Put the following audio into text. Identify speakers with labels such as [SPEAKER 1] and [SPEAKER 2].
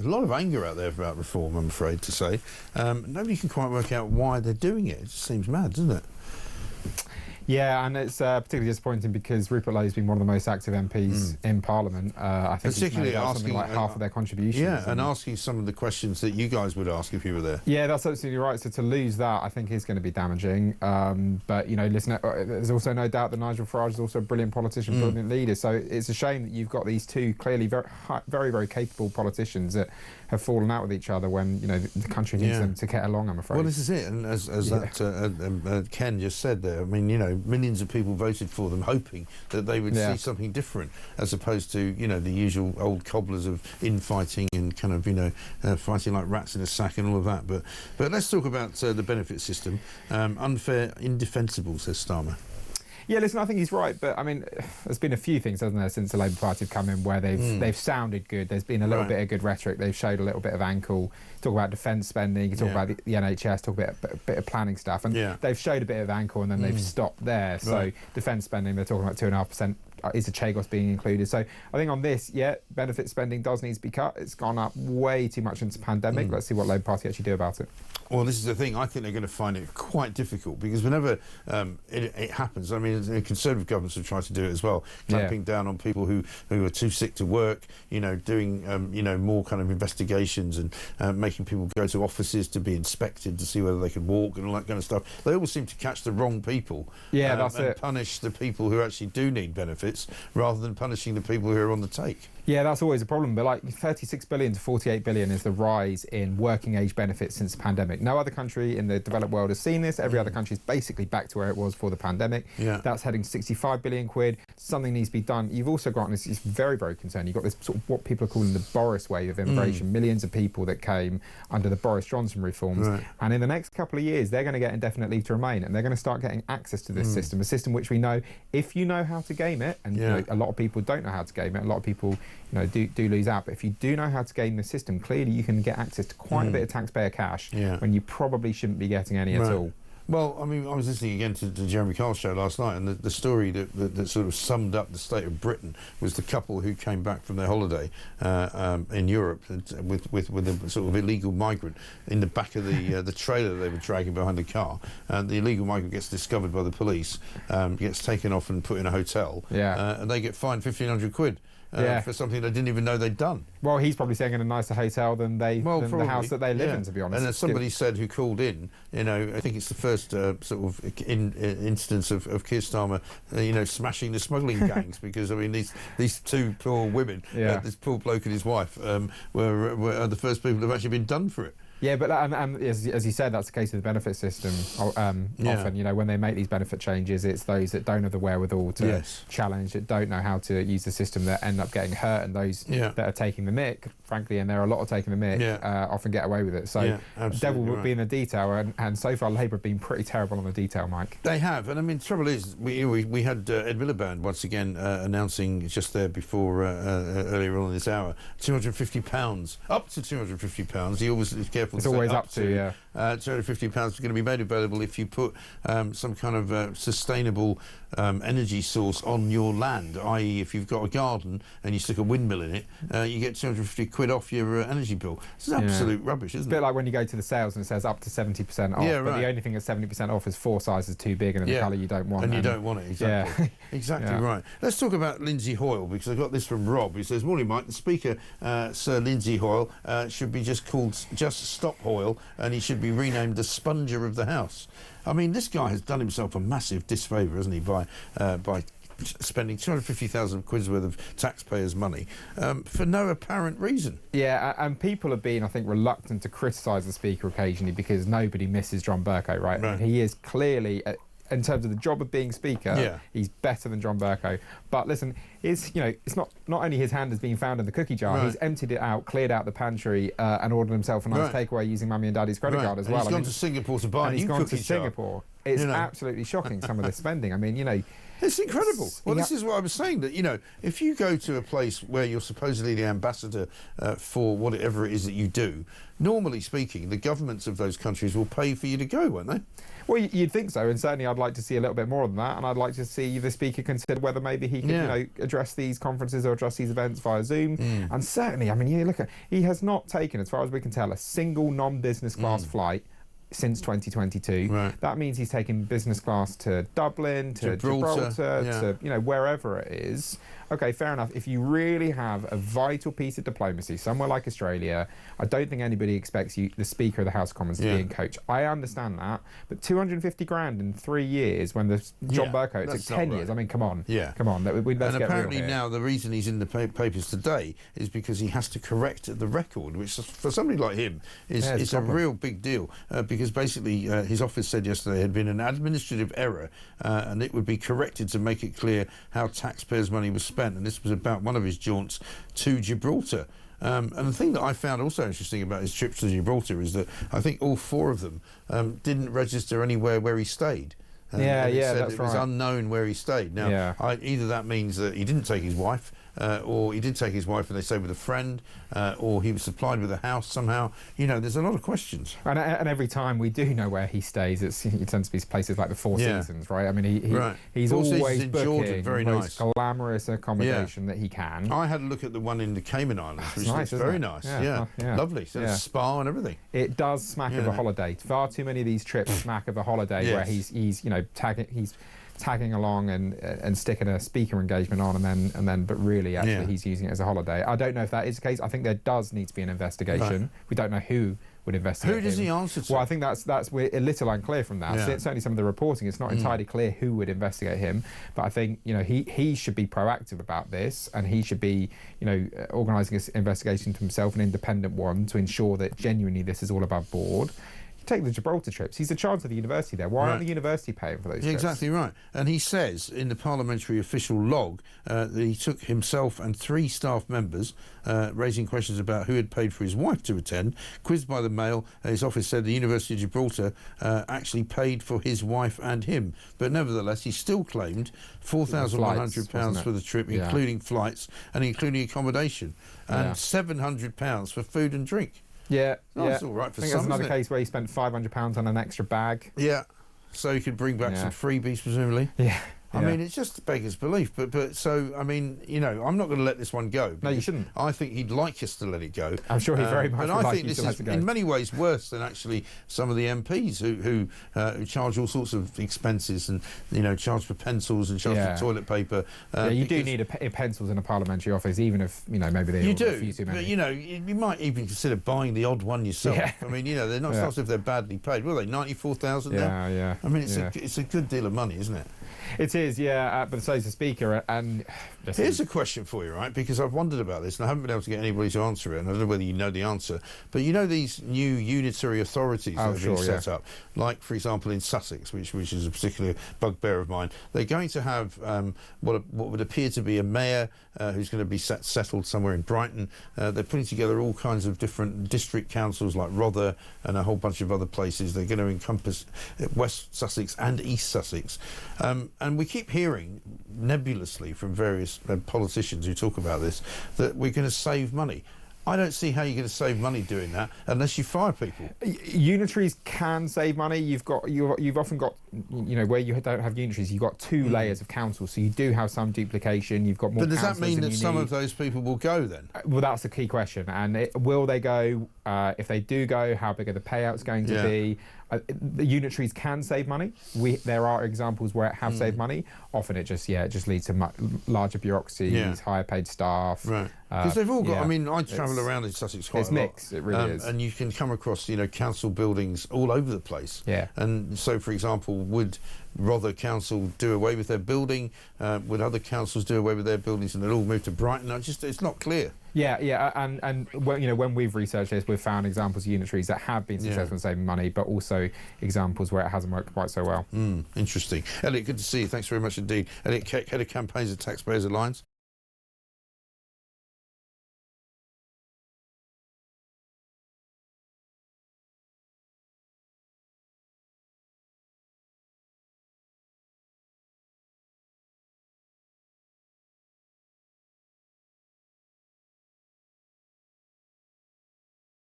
[SPEAKER 1] lot of anger out there about reform, I'm afraid to say. Nobody can quite work out why they're doing it. It just seems mad, doesn't it?
[SPEAKER 2] Yeah, and it's particularly disappointing because Rupert Lowe's been one of the most active MPs in Parliament. I think
[SPEAKER 1] particularly
[SPEAKER 2] he's made
[SPEAKER 1] asking
[SPEAKER 2] something like half of their contributions.
[SPEAKER 1] Yeah, and asking some of the questions that you guys would ask if you were there.
[SPEAKER 2] Yeah, that's absolutely right. So to lose that, I think, is going to be damaging. But, you know, listen, there's also no doubt that Nigel Farage is also a brilliant politician, brilliant leader. So it's a shame that you've got these two clearly very, very capable politicians that have fallen out with each other when, you know, the country needs them to get along, I'm afraid.
[SPEAKER 1] Well, this is it. And as that Ken just said there, I mean, you know, millions of people voted for them hoping that they would see something different, as opposed to, you know, the usual old cobblers of infighting and kind of, you know, fighting like rats in a sack and all of that. But let's talk about the benefit system. Unfair, indefensible, says Starmer.
[SPEAKER 2] Yeah, listen, I think he's right, but I mean, there's been a few things, hasn't there, since the Labour Party have come in where they've sounded good. There's been a little bit of good rhetoric. They've showed a little bit of ankle. Talk about defence spending. You talk about the NHS. Talk about a bit of planning stuff, and they've showed a bit of ankle, and then they've stopped there. So defence spending, they're talking about 2.5%. Is the Chagos being included? So I think on this, benefit spending does need to be cut. It's gone up way too much since the pandemic. Let's see what Labour Party actually do about it.
[SPEAKER 1] Well, this is the thing. I think they're going to find it quite difficult because whenever it happens, I mean, Conservative governments have tried to do it as well, clamping down on people who are too sick to work, you know, doing, you know, more kind of investigations and making people go to offices to be inspected to see whether they can walk and all that kind of stuff. They always seem to catch the wrong people and punish the people who actually do need benefits rather than punishing the people who are on the take.
[SPEAKER 2] Yeah, that's always a problem. But like 36 billion to 48 billion is the rise in working age benefits since the pandemic. No other country in the developed world has seen this. Every other country is basically back to where it was before the pandemic. That's heading to 65 billion quid. Something needs to be done. You've also got, and this is very, very concerning, you've got this sort of what people are calling the Boris wave of immigration. Millions of people that came under the Boris Johnson reforms. And in the next couple of years, they're going to get indefinite leave to remain, and they're going to start getting access to this system, a system which we know, if you know how to game it, and you know, a lot of people don't know how to game it, a lot of people, you know, do lose out, but if you do know how to game the system, clearly you can get access to quite a bit of taxpayer cash when you probably shouldn't be getting any at all.
[SPEAKER 1] Well, I mean, I was listening again to Jeremy Carl's show last night, and the story that sort of summed up the state of Britain was the couple who came back from their holiday in Europe with a sort of illegal migrant in the back of the trailer they were dragging behind the car. And the illegal migrant gets discovered by the police, gets taken off and put in a hotel, and they get fined 1,500 quid. For something they didn't even know they'd done. Well,
[SPEAKER 2] he's probably staying in a nicer hotel than the house that they live in, to be honest.
[SPEAKER 1] And as somebody said who called in, you know, I think it's the first sort of instance of Keir Starmer, you know, smashing the smuggling gangs, because I mean these two poor women, this poor bloke and his wife, were the first people who have actually been done for it.
[SPEAKER 2] Yeah, but and as you said, that's the case with the benefit system. Often, you know, when they make these benefit changes, it's those that don't have the wherewithal to challenge, that don't know how to use the system, that end up getting hurt, and those that are taking the mick, frankly, and there are a lot of taking the mick, often get away with it. So the devil would be in the detail, and so far Labour have been pretty terrible on the detail, Mike.
[SPEAKER 1] They have, and I mean, the trouble is, we had Ed Miliband once again announcing just there before earlier on in this hour, £250, up to £250. He always is careful.
[SPEAKER 2] It's always up to
[SPEAKER 1] £250 is going to be made available if you put some kind of sustainable energy source on your land, i.e. if you've got a garden and you stick a windmill in it, you get 250 quid off your energy bill. This is absolute rubbish, isn't it?
[SPEAKER 2] It's a bit like when you go to the sales and it says up to 70% off, but the only thing that's 70% off is 4 sizes too big and in the colour you don't want.
[SPEAKER 1] And you don't want it, exactly. Exactly right. Let's talk about Lindsay Hoyle, because I got this from Rob, who says, "Morning, Mike. The Speaker, Sir Lindsay Hoyle, should be just called Just Stop Hoyle, and he should be renamed the Sponger of the House." I mean, this guy has done himself a massive disfavour, hasn't he, by spending 250,000 quid's worth of taxpayers' money for no apparent reason.
[SPEAKER 2] Yeah, and people have been, I think, reluctant to criticise the Speaker occasionally because nobody misses John Bercow, right? I mean, he is clearly, in terms of the job of being Speaker, he's better than John Bercow. But listen, it's not only his hand has been found in the cookie jar, he's emptied it out, cleared out the pantry, and ordered himself a nice takeaway using Mummy and Daddy's credit card as well.
[SPEAKER 1] And he's gone to Singapore to buy a new cookie jar.
[SPEAKER 2] It's absolutely shocking, some of the spending. I mean, you know,
[SPEAKER 1] It's incredible. Well, this is what I was saying, that, you know, if you go to a place where you're supposedly the ambassador for whatever it is that you do, normally speaking, the governments of those countries will pay for you to go, won't they?
[SPEAKER 2] Well, you'd think so, and certainly I'd like to see a little bit more than that, and I'd like to see the speaker consider whether maybe he could, you know, address these conferences or address these events via Zoom. And certainly, I mean, you look at, he has not taken, as far as we can tell, a single non-business class flight since 2022.
[SPEAKER 1] Right.
[SPEAKER 2] That means he's taken business class to Dublin, to Gibraltar, to, you know, wherever it is. Okay, fair enough. If you really have a vital piece of diplomacy somewhere like Australia, I don't think anybody expects you, the Speaker of the House of Commons, to be in coach. I understand that, but 250 grand in 3 years when the John Bercow, it took 10 years. I mean, come on. Come on. Let's
[SPEAKER 1] and
[SPEAKER 2] get
[SPEAKER 1] apparently
[SPEAKER 2] real here.
[SPEAKER 1] now the reason he's in the papers today is because he has to correct the record, which for somebody like him is a real big deal, because basically his office said yesterday had been an administrative error and it would be corrected to make it clear how taxpayers' money was spent. And this was about one of his jaunts to Gibraltar. And the thing that I found also interesting about his trips to Gibraltar is that I think all 4 of them didn't register anywhere where he stayed.
[SPEAKER 2] That's right.
[SPEAKER 1] It was unknown where he stayed. Now, either that means that he didn't take his wife, or he did take his wife and they stayed with a friend, or he was supplied with a house somehow. You know, there's a lot of questions.
[SPEAKER 2] And every time we do know where he stays, it tends to be places like the Four Seasons, right? I mean, he's
[SPEAKER 1] Four
[SPEAKER 2] always
[SPEAKER 1] Seasons in
[SPEAKER 2] booking
[SPEAKER 1] Jordan, very
[SPEAKER 2] the
[SPEAKER 1] nice,
[SPEAKER 2] most glamorous accommodation that he can.
[SPEAKER 1] I had a look at the one in the Cayman Islands, which
[SPEAKER 2] nice,
[SPEAKER 1] looks very
[SPEAKER 2] it?
[SPEAKER 1] nice. Lovely. So a spa and everything.
[SPEAKER 2] It does smack of a holiday. Far too many of these trips smack of a holiday where he's you know, tagging along and sticking a speaker engagement on, and then but really actually he's using it as a holiday. I don't know if that is the case. I think there does need to be an investigation. We don't know who would investigate
[SPEAKER 1] Who does
[SPEAKER 2] him.
[SPEAKER 1] he answer to?
[SPEAKER 2] Well, I think we're a little unclear from that. So certainly some of the reporting, it's not entirely clear who would investigate him, but I think, you know, he should be proactive about this, and he should be, you know, organising this investigation to himself, an independent one, to ensure that genuinely this is all above board. Take the Gibraltar trips. He's the chancellor of the university there. Why aren't the university paying for those trips?
[SPEAKER 1] Exactly right. And he says in the parliamentary official log that he took himself and 3 staff members, raising questions about who had paid for his wife to attend. Quizzed by the Mail, his office said the University of Gibraltar actually paid for his wife and him. But nevertheless, he still claimed £4,100 for the trip, including flights and including accommodation, and £700 for food and drink.
[SPEAKER 2] That's
[SPEAKER 1] all right for
[SPEAKER 2] I think
[SPEAKER 1] some,
[SPEAKER 2] there's another case where he spent £500 on an extra bag.
[SPEAKER 1] So he could bring back some freebies, presumably. I mean, it's just beggars belief. But so, I mean, you know, I'm not going to let this one go.
[SPEAKER 2] No, you shouldn't.
[SPEAKER 1] I think he'd like us to let it go.
[SPEAKER 2] I'm sure he very much would
[SPEAKER 1] like
[SPEAKER 2] like
[SPEAKER 1] think this
[SPEAKER 2] to let
[SPEAKER 1] is
[SPEAKER 2] it go.
[SPEAKER 1] in many ways worse than actually some of the MPs who charge all sorts of expenses and, you know, charge for pencils and charge for toilet paper.
[SPEAKER 2] You do need pencils in a parliamentary office, even if, you know, maybe they order a few too many.
[SPEAKER 1] But, you know, you might even consider buying the odd one yourself. I mean, you know, they're not as if they're badly paid. Were they 94,000 now? I mean, it's a good deal of money, isn't it?
[SPEAKER 2] It is, but so is the Speaker. And
[SPEAKER 1] here's a question for you, right? Because I've wondered about this and I haven't been able to get anybody to answer it, and I don't know whether you know the answer. But you know these new unitary authorities that have been set up, like, for example, in Sussex, which is a particular bugbear of mine. They're going to have what would appear to be a mayor who's going to be settled somewhere in Brighton. They're putting together all kinds of different district councils like Rother and a whole bunch of other places. They're going to encompass West Sussex and East Sussex. And we keep hearing nebulously from various politicians who talk about this that we're going to save money. I don't see how you're going to save money doing that unless you fire people.
[SPEAKER 2] Unitaries can save money. You've often got, you know, where you don't have unitaries, you've got 2 layers of council, so you do have some duplication. You've got more.
[SPEAKER 1] But does that mean that some of those people will go then?
[SPEAKER 2] Well, that's the key question. And will they go? If they do go, how big are the payouts going to be? The unitaries can save money. There are examples where it has saved money. Often it just leads to much larger bureaucracies, higher paid staff.
[SPEAKER 1] Right. Because they've all got. I mean, I travel around in Sussex quite a lot.
[SPEAKER 2] It's mixed. It really is.
[SPEAKER 1] And you can come across, you know, council buildings all over the place. And so, for example, would Rother Council do away with their building? Would other councils do away with their buildings and they'll all move to Brighton? It's not clear.
[SPEAKER 2] And when, you know, when we've researched this, we've found examples of unitaries that have been successful in saving money, but also examples where it hasn't worked quite so well.
[SPEAKER 1] Interesting. Elliot, good to see you. Thanks very much indeed. Elliot Keck, Head of Campaigns at Taxpayers Alliance.